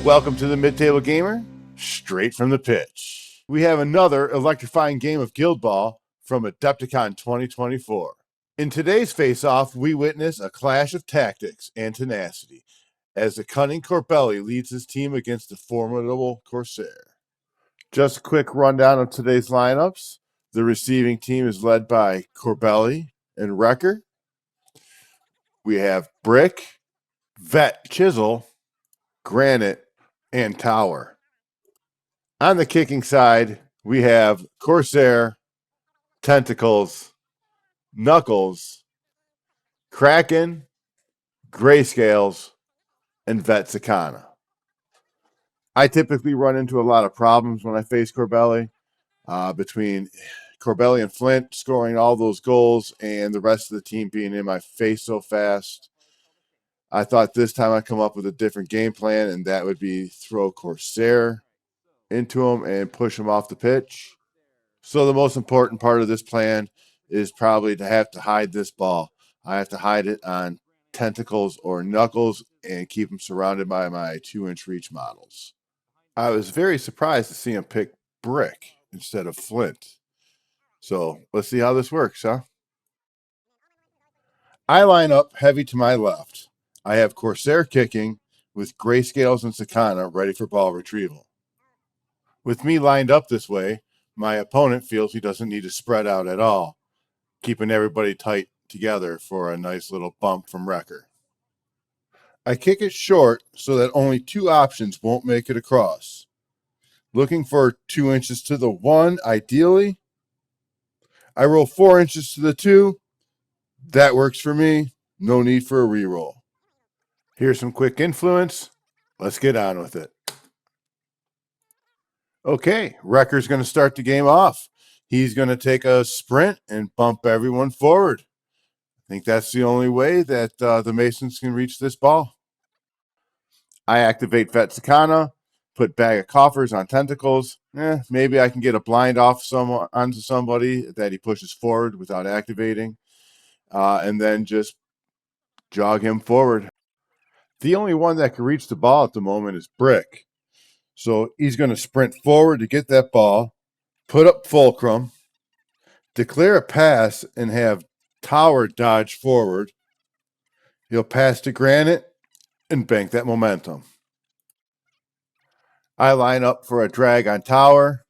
Welcome to the Mid-Table Gamer, straight from the pitch. We have another electrifying game of Guild Ball from Adepticon 2024. In today's face-off, we witness a clash of tactics and tenacity as the cunning Corbelli leads his team against the formidable Corsair. Just a quick rundown of today's lineups. The receiving team is led by Corbelli and Wrecker. We have Brick, Vet, Chisel, Granite, and Tower. On the kicking side, we have Corsair, Tentacles, Knuckles, Kraken, Grayscales, and Vet Sakana. I typically run into a lot of problems when I face Corbelli, between Corbelli and Flint scoring all those goals and the rest of the team being in my face so fast. I thought this time I'd come up with a different game plan, and that would be throw Corsair into him and push him off the pitch. So the most important part of this plan is probably to have to hide this ball. I have to hide it on Tentacles or Knuckles and keep him surrounded by my 2-inch reach models. I was very surprised to see him pick Brick instead of Flint. So let's see how this works, huh? I line up heavy to my left. I have Corsair kicking with Grayscales and Sakana ready for ball retrieval. With me lined up this way, my opponent feels he doesn't need to spread out at all, keeping everybody tight together for a nice little bump from Wrecker. I kick it short so that only 2 options won't make it across. Looking for 2 inches to the 1, ideally. I roll 4 inches to the 2. That works for me. No need for a reroll. Here's some quick influence. Let's get on with it. Okay, Wrecker's going to start the game off. He's going to take a sprint and bump everyone forward. I think that's the only way that the Masons can reach this ball. I activate Vet Sakana, put Bag of Coffers on Tentacles. Maybe I can get a blind off onto somebody that he pushes forward without activating, and then just jog him forward. The only one that can reach the ball at the moment is Brick. So he's going to sprint forward to get that ball, put up Fulcrum, declare a pass, and have Tower dodge forward. He'll pass to Granite and bank that momentum. I line up for a drag on Tower.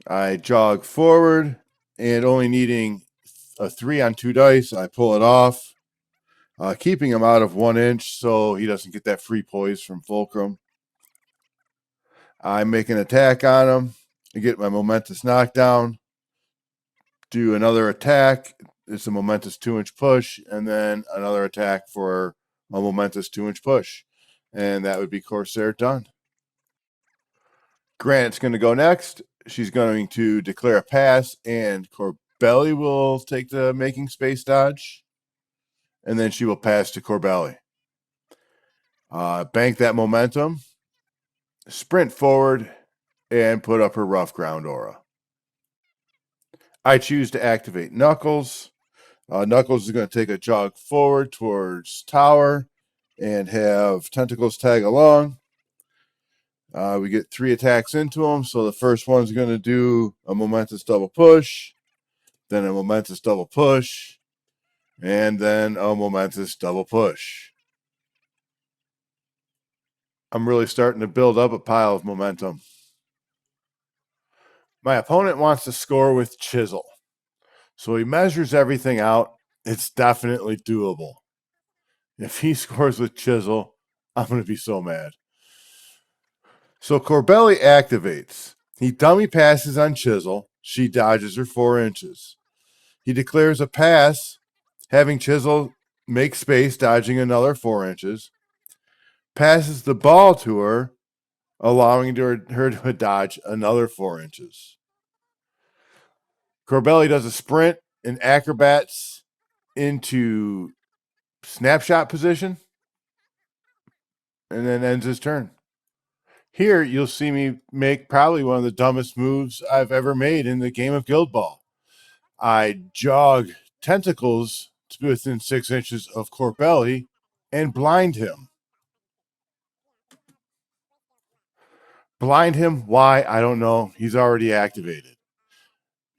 I jog forward, and only needing a 3 on 2 dice, I pull it off, keeping him out of 1 inch so he doesn't get that free poise from Fulcrum. I make an attack on him and get my momentous knockdown. Do another attack. It's a momentous 2-inch push, and then another attack for a momentous 2-inch push. And that would be Corsair done. Granite's going to go next. She's going to declare a pass, and Corbelli will take the making space dodge. And then she will pass to Corbelli. Bank that momentum. Sprint forward and put up her rough ground aura. I choose to activate Knuckles. Knuckles is going to take a jog forward towards Tower and have Tentacles tag along. We get 3 attacks into him, so the first one's going to do a momentous double push, then a momentous double push, and then a momentous double push. I'm really starting to build up a pile of momentum. My opponent wants to score with Chisel. So he measures everything out. It's definitely doable. If he scores with Chisel, I'm going to be so mad. So Corbelli activates. He dummy passes on Chisel. She dodges her 4 inches. He declares a pass, having Chisel make space, dodging another 4 inches. Passes the ball to her, allowing her to dodge another 4 inches. Corbelli does a sprint and acrobats into snapshot position and then ends his turn. Here, you'll see me make probably one of the dumbest moves I've ever made in the game of Guild Ball. I jog Tentacles to within 6 inches of Corbelli and blind him. Blind him. Why? I don't know. He's already activated.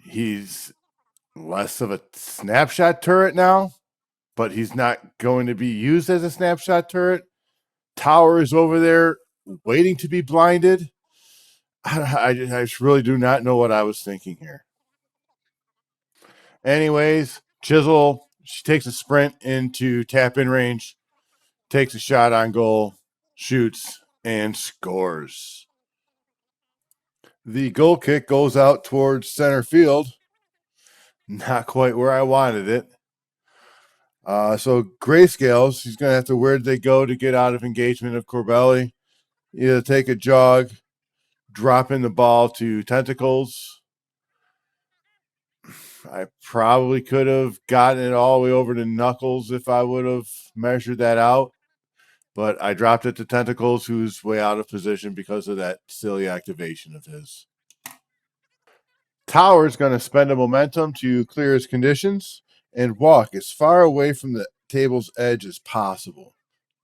He's less of a snapshot turret now, but he's not going to be used as a snapshot turret. Tower is over there waiting to be blinded. I just really do not know what I was thinking here. Anyways, Chisel, she takes a sprint into tap in range, takes a shot on goal, shoots, and scores. The goal kick goes out towards center field. Not quite where I wanted it. So Grayscales, he's going to have to, where did they go to get out of engagement of Corbelli? Either take a jog, drop in the ball to Tentacles. I probably could have gotten it all the way over to Knuckles if I would have measured that out. But I dropped it to Tentacles, who's way out of position because of that silly activation of his. Tower's going to spend a momentum to clear his conditions and walk as far away from the table's edge as possible,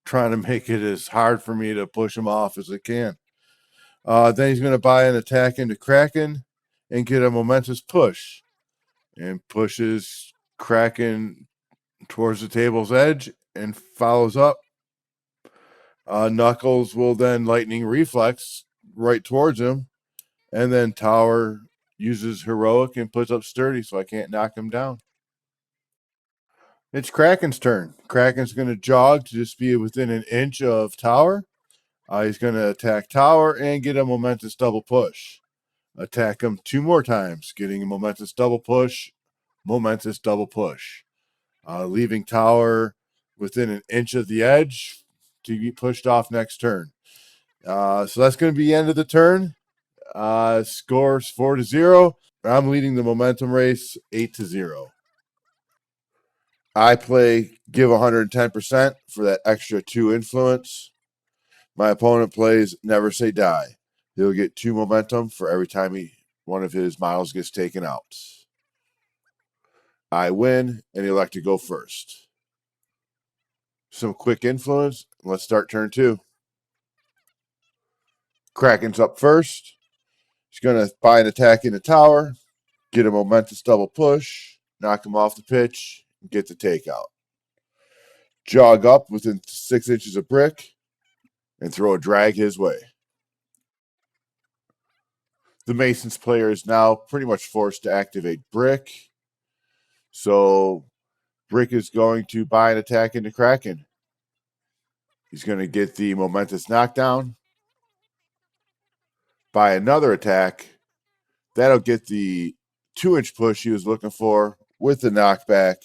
trying to make it as hard for me to push him off as I can. Then he's going to buy an attack into Kraken and get a momentous push, and pushes Kraken towards the table's edge and follows up. Knuckles will then lightning reflex right towards him, and then Tower uses heroic and puts up sturdy, so I can't knock him down. It's Kraken's turn. Kraken's going to jog to just be within an inch of Tower. He's going to attack Tower and get a momentous double push. Attack him 2 more times, getting a momentous double push, leaving Tower within an inch of the edge to be pushed off next turn. So that's going to be the end of the turn. Scores 4-0. I'm leading the momentum race 8-0. I play give 110% for that extra 2 influence. My opponent plays never say die. He'll get 2 momentum for every time one of his models gets taken out. I win and elect to go first. Some quick influence. Let's start turn 2. Kraken's up first. He's going to buy an attack in the Tower, get a momentous double push, knock him off the pitch, and get the takeout. Jog up within 6 inches of Brick and throw a drag his way. The Masons player is now pretty much forced to activate Brick. So Brick is going to buy an attack into Kraken. He's going to get the momentous knockdown, buy another attack. That'll get the 2-inch push he was looking for with the knockback.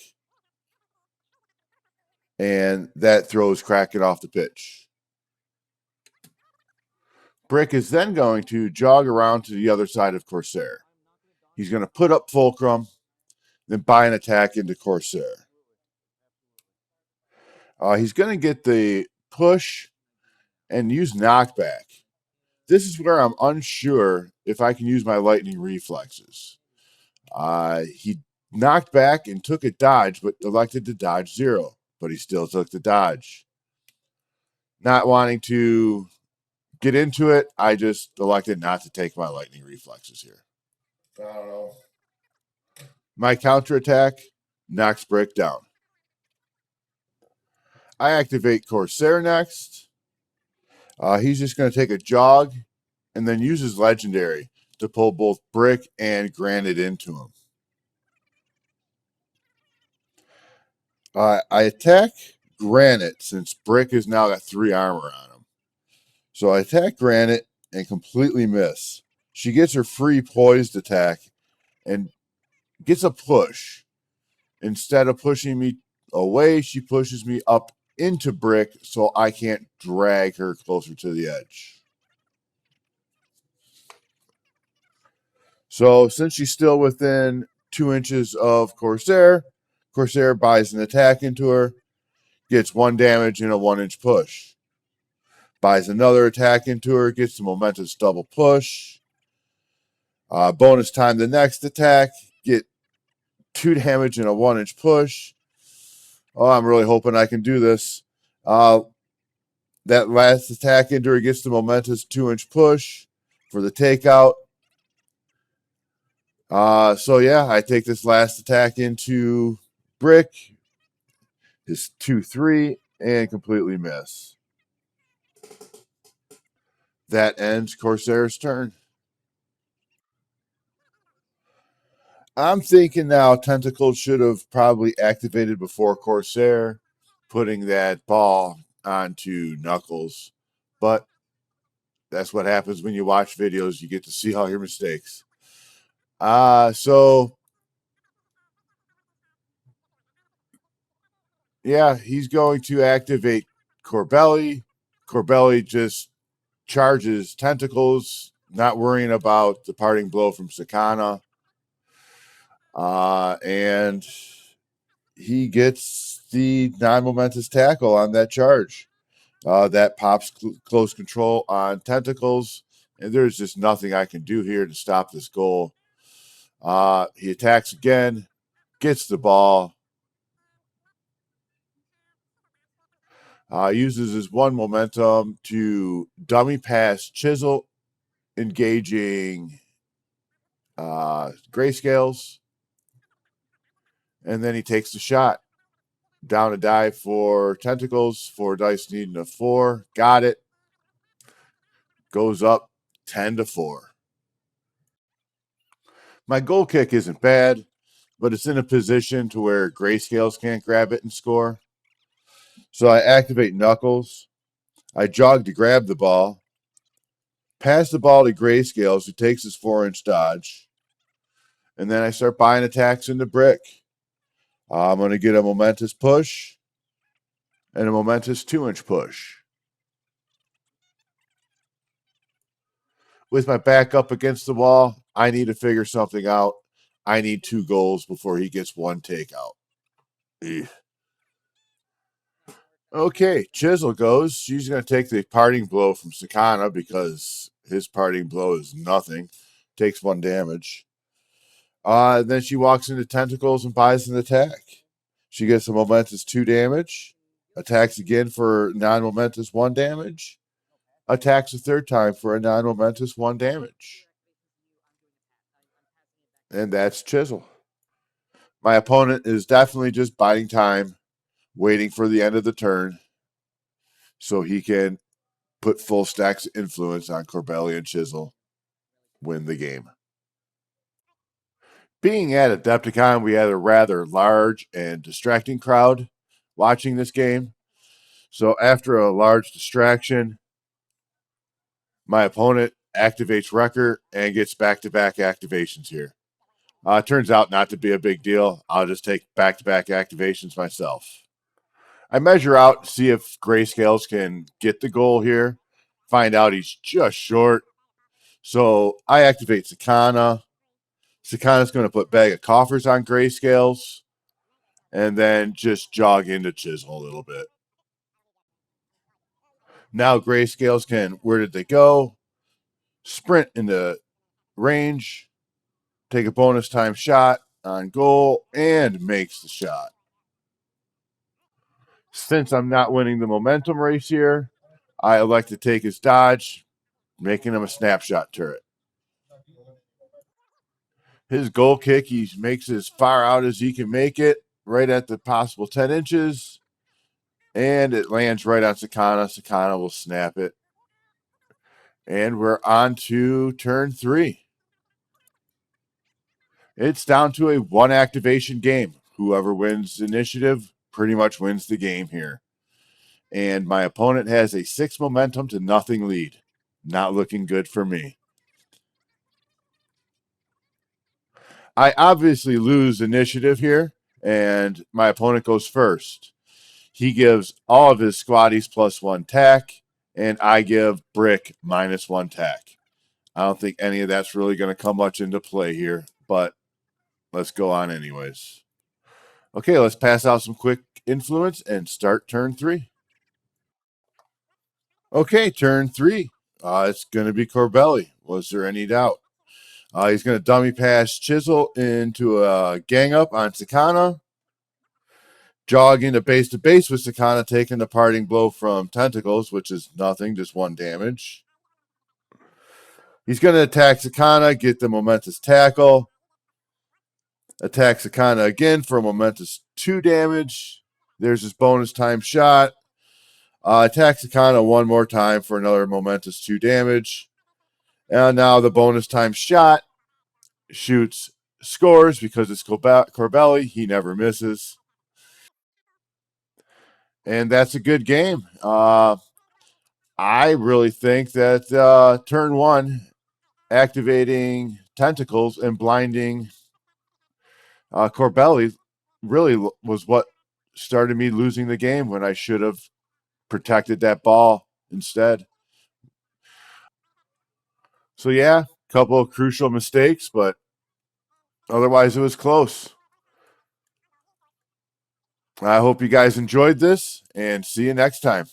And that throws Kraken off the pitch. Brick is then going to jog around to the other side of Corsair. He's going to put up Fulcrum, then buy an attack into Corsair. He's going to get the push and use knockback. This is where I'm unsure if I can use my lightning reflexes. He knocked back and took a dodge, but elected to dodge 0. But he still took the dodge. Not wanting to get into it, I just elected not to take my lightning reflexes here. I don't know. My counterattack knocks Brick down. I activate Corsair next. He's just going to take a jog and then use his legendary to pull both Brick and Granite into him. I attack Granite since Brick has now got 3 armor on him. So I attack Granite and completely miss. She gets her free poised attack and gets a push. Instead of pushing me away, she pushes me up into Brick so I can't drag her closer to the edge. So since she's still within 2 inches of Corsair, Corsair buys an attack into her, gets 1 damage and a 1-inch push. Buys another attack into her, gets the momentous double push. Bonus time the next attack, get 2 damage and a 1-inch push. Oh, I'm really hoping I can do this. That last attack into her gets the momentous 2-inch push. for the takeout. So yeah, I take this last attack into Brick. His 2-3 and completely miss. That ends Corsair's turn. I'm thinking now Tentacles should have probably activated before Corsair, putting that ball onto Knuckles. But that's what happens when you watch videos. You get to see all your mistakes. So yeah, he's going to activate Corbelli. Corbelli just charges Tentacles, not worrying about the parting blow from Sakana. And he gets the non-momentous tackle on that charge. That pops close control on Tentacles, and there's just nothing I can do here to stop this goal. He attacks again, gets the ball, uses his one momentum to dummy pass Chisel, engaging Grayscales, and then he takes the shot. Down a dive for Tentacles, 4 dice needing a 4. Got it. Goes up 10-4. My goal kick isn't bad, but it's in a position to where Grayscales can't grab it and score. So I activate Knuckles. I jog to grab the ball. Pass the ball to Grayscales, who takes his 4-inch dodge. And then I start buying attacks into Brick. I'm going to get a momentous push and a momentous 2-inch push. With my back up against the wall, I need to figure something out. I need 2 goals before he gets 1 takeout. Ugh. Okay, Chisel goes. She's going to take the parting blow from Sakana because his parting blow is nothing. Takes 1 damage. Then she walks into Tentacles and buys an attack. She gets a momentous 2 damage. Attacks again for non-momentous 1 damage. Attacks a 3rd time for a non-momentous 1 damage. And that's Chisel. My opponent is definitely just biding time, waiting for the end of the turn so he can put full stacks of influence on Corbelli and Chisel, win the game. Being at Adepticon, we had a rather large and distracting crowd watching this game. So after a large distraction, my opponent activates Wrecker and gets back-to-back activations here. Turns out not to be a big deal. I'll just take back-to-back activations myself. I measure out, see if Grayscales can get the goal here. Find out he's just short. So I activate Sakana. Sakana's going to put Bag of Coffers on Grayscales. And then just jog into Chisel a little bit. Now Grayscales can, where did they go? Sprint into range. Take a bonus time shot on goal and makes the shot. Since I'm not winning the momentum race here, I elect to take his dodge, making him a snapshot turret. His goal kick, he makes as far out as he can make it, right at the possible 10 inches, and it lands right on Sakana. Sakana will snap it. And we're on to turn 3. It's down to a 1 activation game. Whoever wins initiative pretty much wins the game here. And my opponent has a 6 momentum to nothing lead. Not looking good for me. I obviously lose initiative here, and my opponent goes first. He gives all of his squaddies +1 tack, and I give Brick -1 tack. I don't think any of that's really going to come much into play here, but let's go on anyways. Okay, let's pass out some quick influence and start turn 3. Okay, turn 3. It's going to be Corbelli. Was there any doubt? He's going to dummy pass Chisel into a gang up on Sakana. Jog into base to base with Sakana taking the parting blow from Tentacles, which is nothing, just 1 damage. He's going to attack Sakana, get the momentous tackle. Attack Sakana again for a momentous 2 damage. There's his bonus time shot. Attack Sakana one more time for another momentous 2 damage. And now the bonus time shot shoots, scores because it's Corbelli. He never misses. And that's a good game. I really think that turn 1, activating tentacles and blinding Corbelli really was what started me losing the game when I should have protected that ball instead. So yeah, a couple of crucial mistakes, but otherwise it was close. I hope you guys enjoyed this and see you next time.